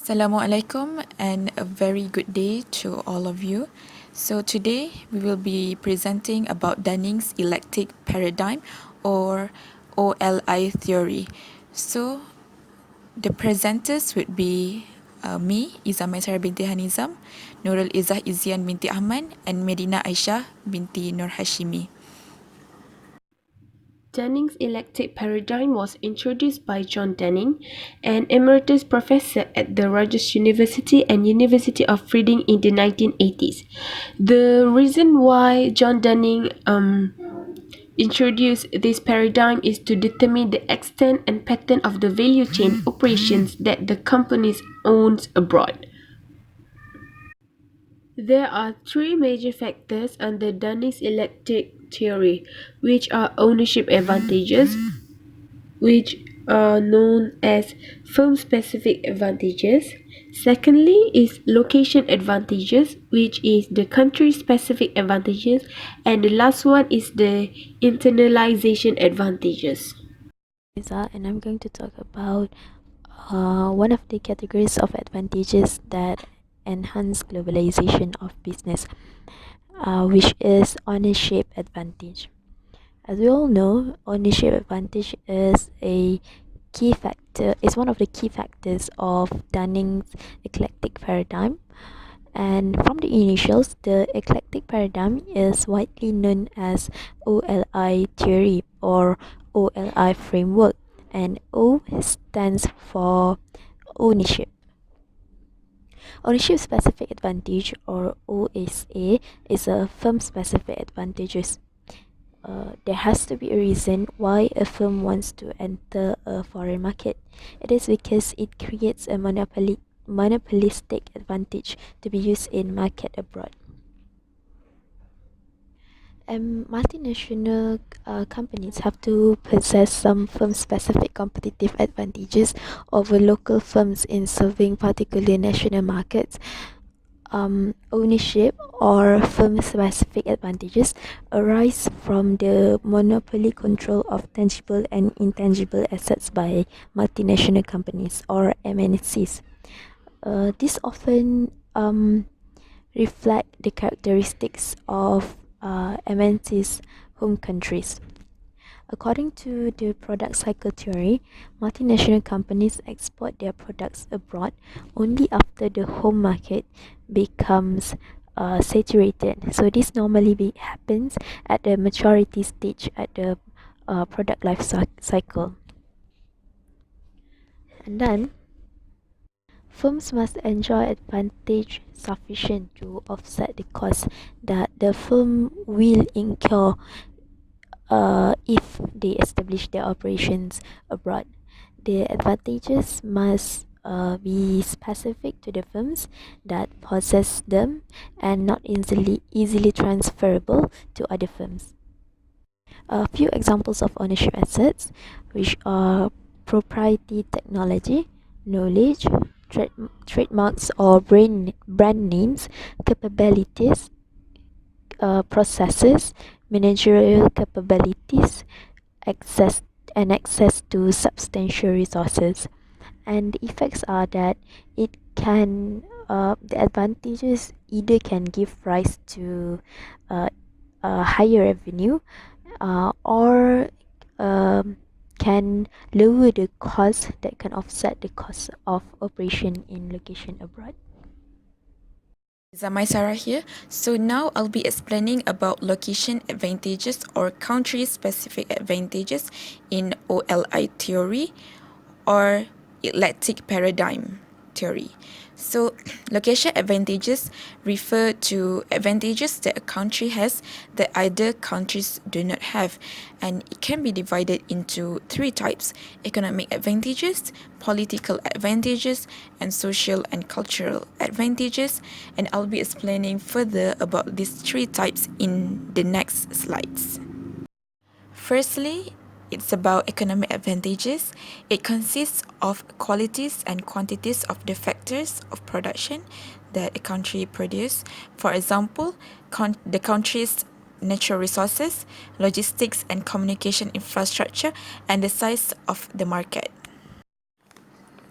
Assalamualaikum and a very good day to all of you. So today we will be presenting about Dunning's eclectic paradigm or OLI theory. So the presenters would be me, Izzah Maisarah binti Hanizam, Nurul Ezyan binti Ahman and Medina Aisyah binti Norhashimi. Dunning's eclectic paradigm was introduced by John Dunning, an emeritus professor at the Rutgers University and University of Reading in the 1980s. The reason why John Dunning introduced this paradigm is to determine the extent and pattern of the value chain operations that the companies owns abroad. There are three major factors under Dunning's eclectic theory, which are ownership advantages, which are known as firm-specific advantages. Secondly is location advantages, which is the country-specific advantages. And the last one is the internalization advantages. Izzah, and I'm going to talk about one of the categories of advantages that enhance globalization of business, which is ownership advantage. As we all know, ownership advantage is a key factor. Is one of the key factors of Dunning's eclectic paradigm. And from the initials, the eclectic paradigm is widely known as OLI theory or OLI framework, and O stands for ownership. Ownership specific advantage or OSA is a firm specific advantages. There has to be a reason why a firm wants to enter a foreign market. It is because it creates a monopolistic advantage to be used in market abroad. And multinational companies have to possess some firm-specific competitive advantages over local firms in serving particular national markets. Ownership or firm-specific advantages arise from the monopoly control of tangible and intangible assets by multinational companies or MNCs. This often reflect the characteristics of MNCs' home countries. According to the product cycle theory, multinational companies export their products abroad only after the home market becomes saturated. So this normally happens at the maturity stage at the product life cycle. And then firms must enjoy advantage sufficient to offset the cost that the firm will incur if they establish their operations abroad. The advantages must be specific to the firms that possess them and not easily transferable to other firms. A few examples of ownership assets, which are proprietary technology, knowledge, trademarks or brand names, capabilities, processes, managerial capabilities, access to substantial resources. And the effects are that it can the advantages either can give rise to higher revenue or can lower the cost that can offset the cost of operation in location abroad. Izzah Maisarah here. So now I'll be explaining about location advantages or country-specific advantages in OLI theory or eclectic paradigm theory. So location advantages refer to advantages that a country has that other countries do not have, and it can be divided into three types: economic advantages, political advantages, and social and cultural advantages. And I'll be explaining further about these three types in the next slides. Firstly, it's about economic advantages. It consists of qualities and quantities of the factors of production that a country produces. For example, the country's natural resources, logistics and communication infrastructure, and the size of the market.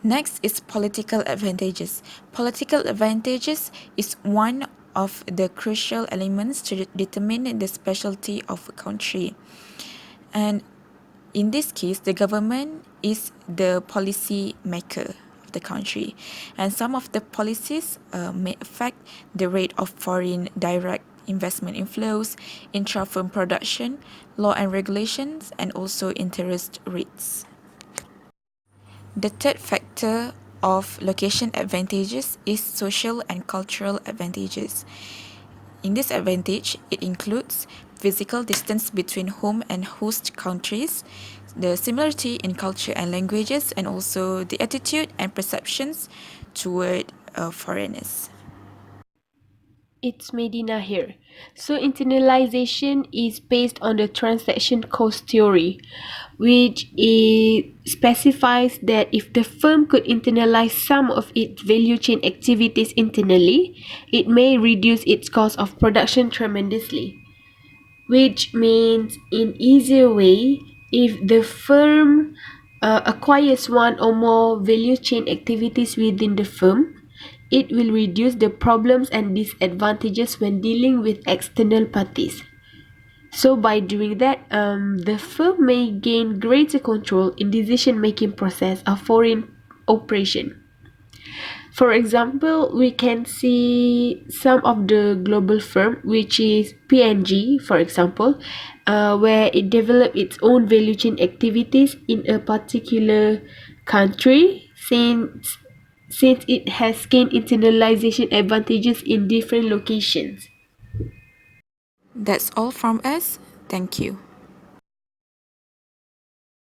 Next is political advantages. Political advantages is one of the crucial elements to determine the specialty of a country. And in this case, the government is the policy maker of the country. And some of the policies may affect the rate of foreign direct investment inflows, intra-firm production, law and regulations, and also interest rates. The third factor of location advantages is social and cultural advantages. In this advantage, it includes physical distance between home and host countries, the similarity in culture and languages, and also the attitude and perceptions toward foreigners. It's Medina here. So internalization is based on the transaction cost theory, which specifies that if the firm could internalize some of its value chain activities internally, it may reduce its cost of production tremendously. Which means, in easier way, if the firm acquires one or more value chain activities within the firm, it will reduce the problems and disadvantages when dealing with external parties. So by doing that, the firm may gain greater control in decision-making process of foreign operation. For example, we can see some of the global firm, which is P&G, for example, where it developed its own value chain activities in a particular country since it has gained internalization advantages in different locations. That's all from us. Thank you.